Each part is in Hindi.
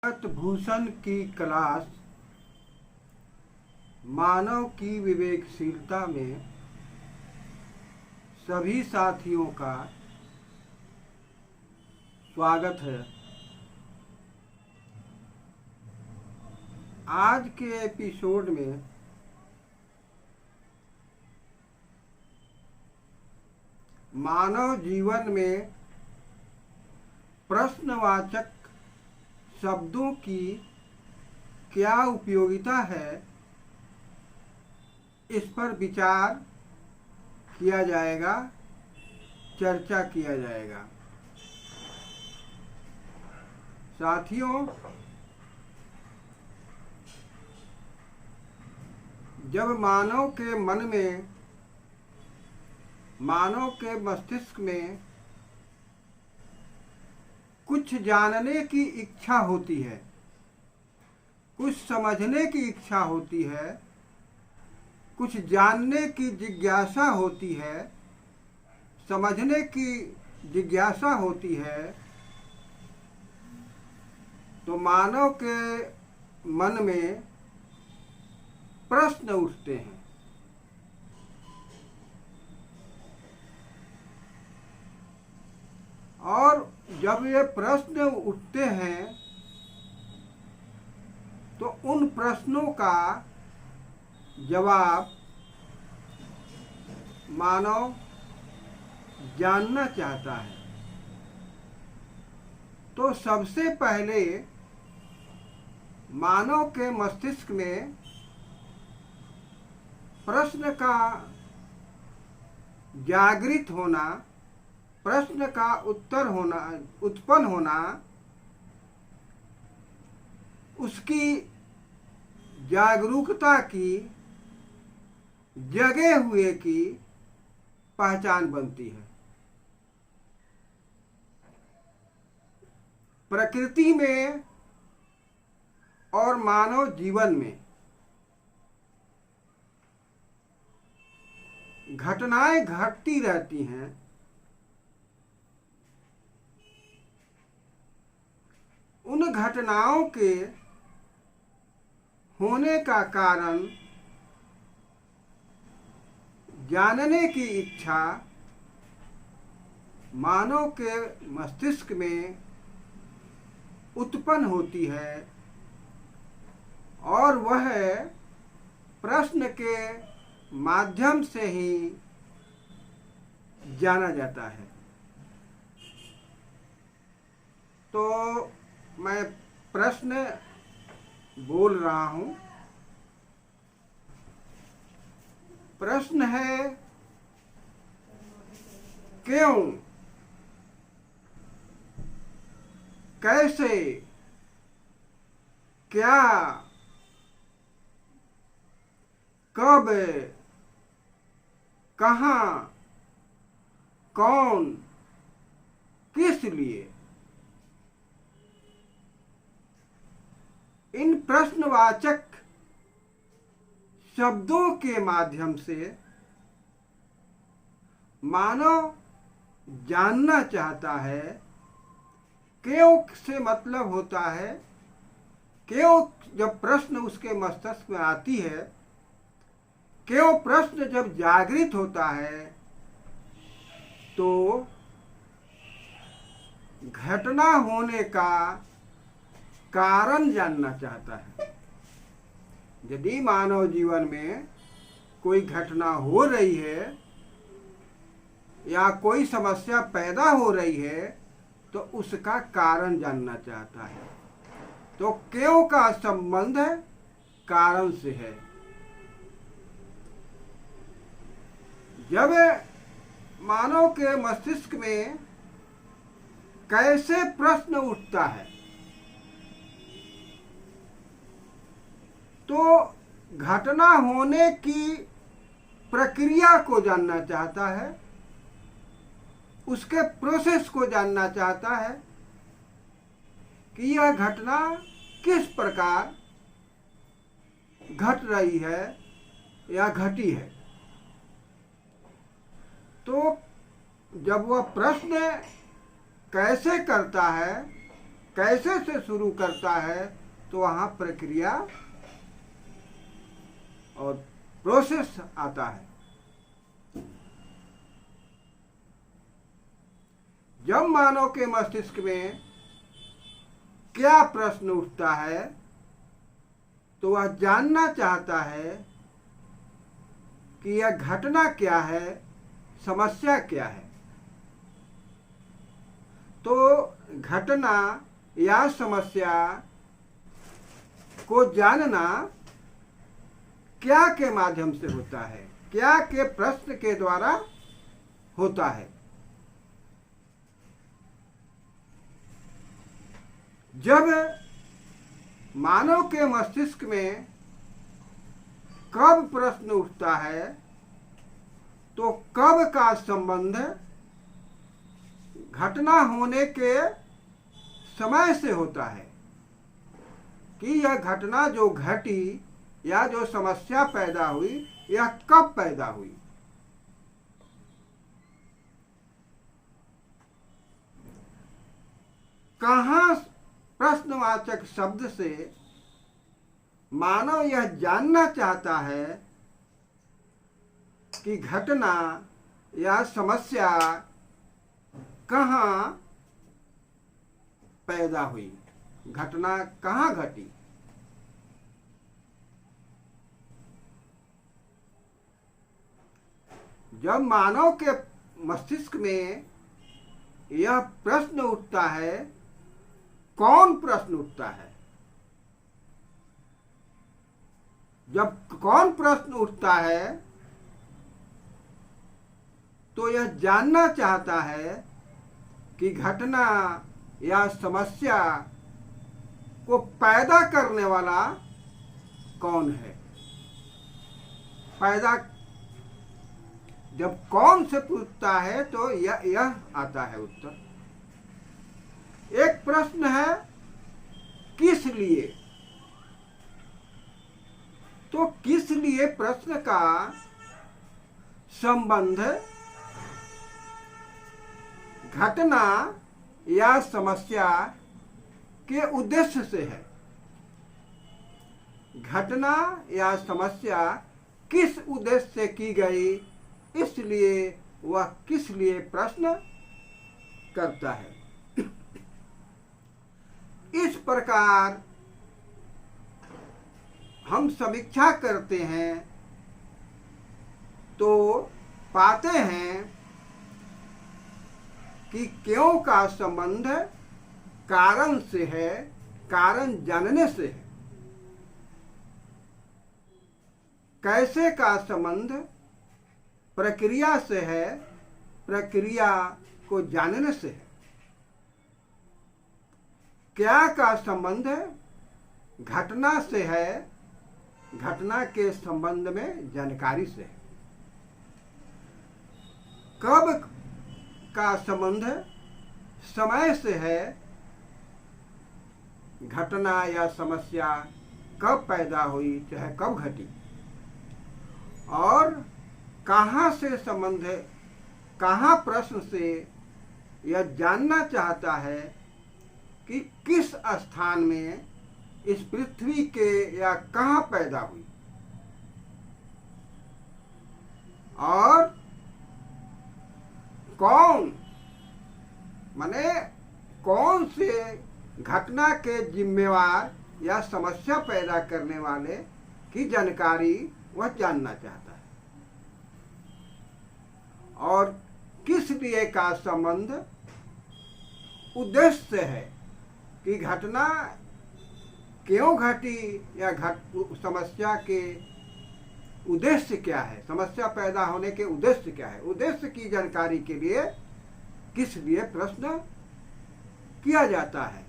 भूषण की क्लास मानव की विवेकशीलता में सभी साथियों का स्वागत है। आज के एपिसोड में मानव जीवन में प्रश्नवाचक शब्दों की क्या उपयोगिता है, इस पर विचार किया जाएगा, चर्चा किया जाएगा। साथियों, जब मानव के मन में, मानव के मस्तिष्क में कुछ जानने की इच्छा होती है, कुछ समझने की इच्छा होती है, कुछ जानने की जिज्ञासा होती है, समझने की जिज्ञासा होती है, तो मानव के मन में प्रश्न उठते हैं। और जब ये प्रश्न उठते हैं तो उन प्रश्नों का जवाब मानव जानना चाहता है। तो सबसे पहले मानव के मस्तिष्क में प्रश्न का जागृत होना, प्रश्न का उत्पन्न होना, उसकी जागरूकता की, जगे हुए की पहचान बनती है। प्रकृति में और मानव जीवन में घटनाएं घटती रहती हैं। उन घटनाओं के होने का कारण जानने की इच्छा मानव के मस्तिष्क में उत्पन्न होती है और वह प्रश्न के माध्यम से ही जाना जाता है। तो मैं प्रश्न बोल रहा हूं। प्रश्न है, क्यों, कैसे, क्या, कब, कहाँ, कौन, किस लिए। इन प्रश्नवाचक शब्दों के माध्यम से मानव जानना चाहता है। क्यों से मतलब होता है, क्यों जब प्रश्न उसके मस्तिष्क में आती है, क्यों प्रश्न जब जागृत होता है, तो घटना होने का कारण जानना चाहता है। यदि मानव जीवन में कोई घटना हो रही है या कोई समस्या पैदा हो रही है तो उसका कारण जानना चाहता है। तो क्यों का संबंध कारण से है। जब मानव के मस्तिष्क में कैसे प्रश्न उठता है तो घटना होने की प्रक्रिया को जानना चाहता है, उसके प्रोसेस को जानना चाहता है कि यह घटना किस प्रकार घट रही है या घटी है। तो जब वह प्रश्न कैसे करता है कैसे से शुरू करता है, तो वहाँ प्रक्रिया और प्रोसेस आता है। जब मानव के मस्तिष्क में क्या प्रश्न उठता है, तो वह जानना चाहता है कि यह घटना क्या है, समस्या क्या है। तो घटना या समस्या को जानना क्या के माध्यम से होता है, क्या के प्रश्न के द्वारा होता है। जब मानव के मस्तिष्क में कब प्रश्न उठता है, तो कब का संबंध घटना होने के समय से होता है कि यह घटना जो घटी या जो समस्या पैदा हुई, यह कब पैदा हुई। कहाँ प्रश्नवाचक शब्द से मानव यह जानना चाहता है कि घटना या समस्या कहाँ पैदा हुई, घटना कहाँ घटी। जब मानव के मस्तिष्क में यह प्रश्न उठता है, कौन प्रश्न उठता है, जब कौन प्रश्न उठता है, तो यह जानना चाहता है कि घटना या समस्या को पैदा करने वाला कौन है। पैदा जब कौन से पूछता है, तो यह आता है उत्तर। एक प्रश्न है किस लिए, तो किस लिए प्रश्न का संबंध घटना या समस्या के उद्देश्य से है। घटना या समस्या किस उद्देश्य से की गई, इसलिए वह किस लिए प्रश्न करता है। इस प्रकार हम समीक्षा करते हैं तो पाते हैं कि क्यों का संबंध कारण से है, कारण जानने से है। कैसे का संबंध प्रक्रिया से है, प्रक्रिया को जानने से है। क्या का संबंध घटना से है, घटना के संबंध में जानकारी से है। कब का संबंध समय से है, घटना या समस्या कब पैदा हुई, चाहे कब घटी। और कहाँ से संबंध है, कहाँ प्रश्न से यह जानना चाहता है कि किस स्थान में इस पृथ्वी के या कहाँ पैदा हुई, और कौन, माने कौन से घटना के जिम्मेवार या समस्या पैदा करने वाले की जानकारी वह जानना चाहता है। और किस लिए का संबंध उद्देश्य से है कि घटना क्यों घटी या समस्या के उद्देश्य क्या है, समस्या पैदा होने के उद्देश्य क्या है। उद्देश्य की जानकारी के लिए किस लिए प्रश्न किया जाता है।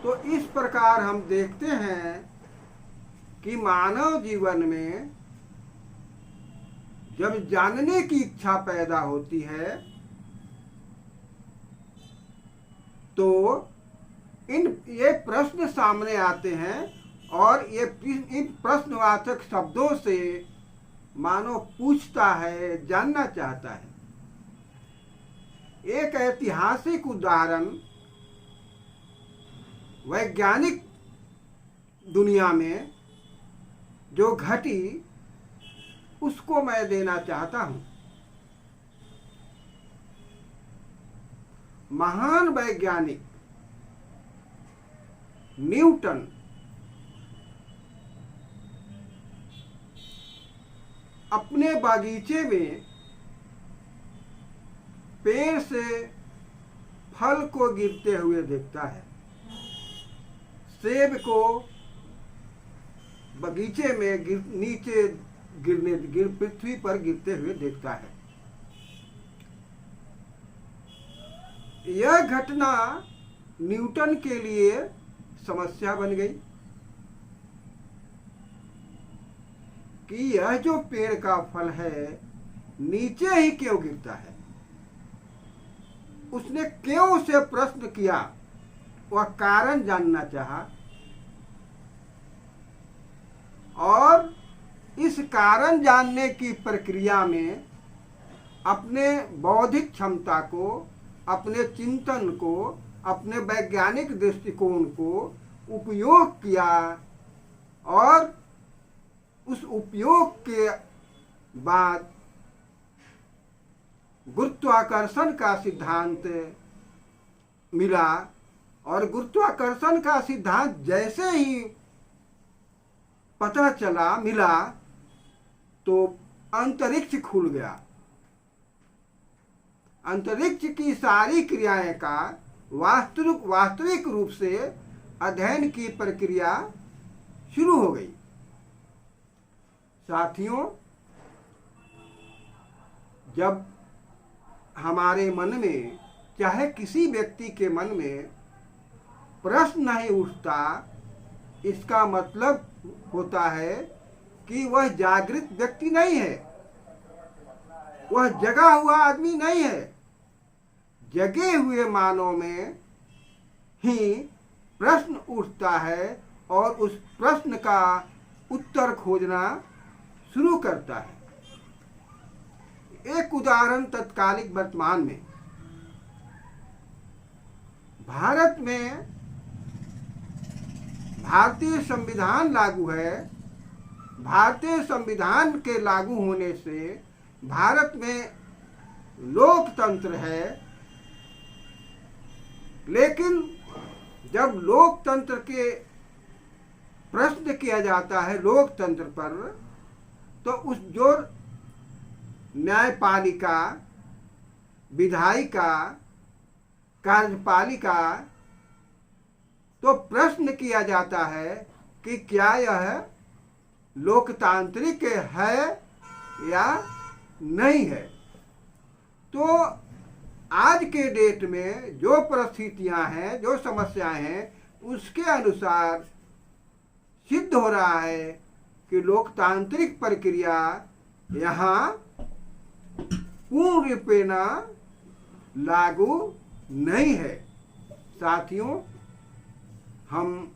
तो इस प्रकार हम देखते हैं कि मानव जीवन में जब जानने की इच्छा पैदा होती है, तो ये प्रश्न सामने आते हैं, और इन प्रश्नवाचक शब्दों से मानव पूछता है, जानना चाहता है। एक ऐतिहासिक उदाहरण वैज्ञानिक दुनिया में जो घटी उसको मैं देना चाहता हूं। महान वैज्ञानिक न्यूटन अपने बागीचे में पेड़ से फल को गिरते हुए देखता है, सेब को बगीचे में नीचे पृथ्वी पर गिरते हुए देखता है। यह घटना न्यूटन के लिए समस्या बन गई कि यह जो पेड़ का फल है नीचे ही क्यों गिरता है। उसने क्यों उसे प्रश्न किया, वह कारण जानना चाहा और इस कारण जानने की प्रक्रिया में अपने बौद्धिक क्षमता को, अपने चिंतन को, अपने वैज्ञानिक दृष्टिकोण को उपयोग किया और उस उपयोग के बाद गुरुत्वाकर्षण का सिद्धांत मिला और गुरुत्वाकर्षण का सिद्धांत जैसे ही पता चला मिला तो अंतरिक्ष खुल गया। अंतरिक्ष की सारी क्रियाएं का वास्तविक रूप से अध्ययन की प्रक्रिया शुरू हो गई। साथियों, जब हमारे मन में, चाहे किसी व्यक्ति के मन में प्रश्न नहीं उठता, इसका मतलब होता है कि वह जागृत व्यक्ति नहीं है, वह जगा हुआ आदमी नहीं है। जगे हुए मानव में ही प्रश्न उठता है और उस प्रश्न का उत्तर खोजना शुरू करता है। एक उदाहरण तत्कालिक वर्तमान में भारत में भारतीय संविधान लागू है। भारतीय संविधान के लागू होने से भारत में लोकतंत्र है, लेकिन जब लोकतंत्र के प्रश्न किया जाता है लोकतंत्र पर, तो उस जो न्यायपालिका, विधायिका, कार्यपालिका, तो प्रश्न किया जाता है कि क्या यह लोकतांत्रिक है या नहीं है। तो आज के डेट में जो परिस्थितियां हैं, जो समस्याएं हैं, उसके अनुसार सिद्ध हो रहा है कि लोकतांत्रिक प्रक्रिया यहाँ पूर्ण रूपेण लागू नहीं है। साथियों, हम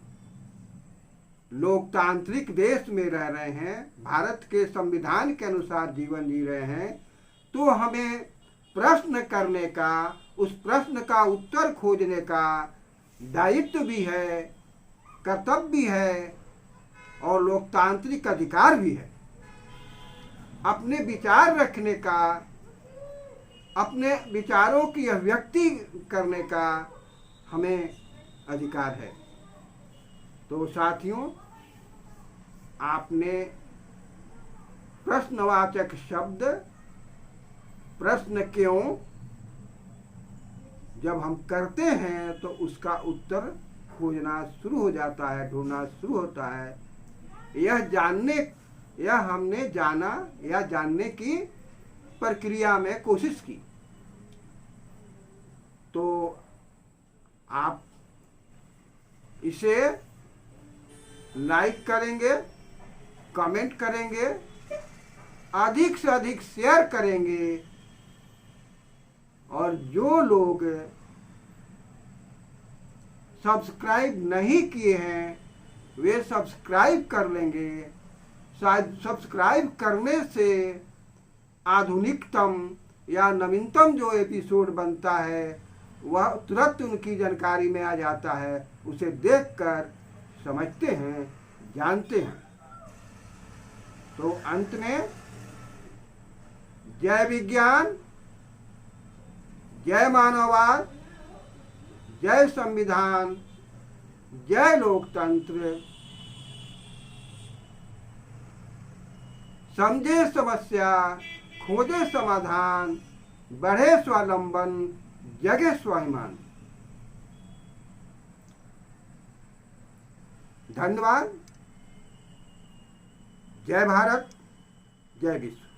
लोकतांत्रिक देश में रह रहे हैं, भारत के संविधान के अनुसार जीवन जी रहे हैं, तो हमें प्रश्न करने का, उस प्रश्न का उत्तर खोजने का दायित्व भी है, कर्तव्य भी है और लोकतांत्रिक अधिकार भी है। अपने विचार रखने का, अपने विचारों की अभिव्यक्ति करने का हमें अधिकार है। तो साथियों, आपने प्रश्नवाचक शब्द प्रश्न क्यों जब हम करते हैं तो उसका उत्तर खोजना शुरू हो जाता है, ढूंढना शुरू होता है। यह हमने जाना या जानने की प्रक्रिया में कोशिश की। तो आप इसे लाइक करेंगे, कमेंट करेंगे, अधिक से अधिक शेयर करेंगे और जो लोग सब्सक्राइब नहीं किए हैं वे सब्सक्राइब कर लेंगे। शायद सब्सक्राइब करने से आधुनिकतम या नवीनतम जो एपिसोड बनता है वह तुरंत उनकी जानकारी में आ जाता है, उसे देखकर समझते हैं, जानते हैं। तो अंत में जय विज्ञान, जय मानववाद, जय संविधान, जय लोकतंत्र। समझे समस्या, खोजे समाधान, बढ़े स्वावलंबन, जगे स्वाभिमान। धन्यवाद। जय भारत, जय विश्व।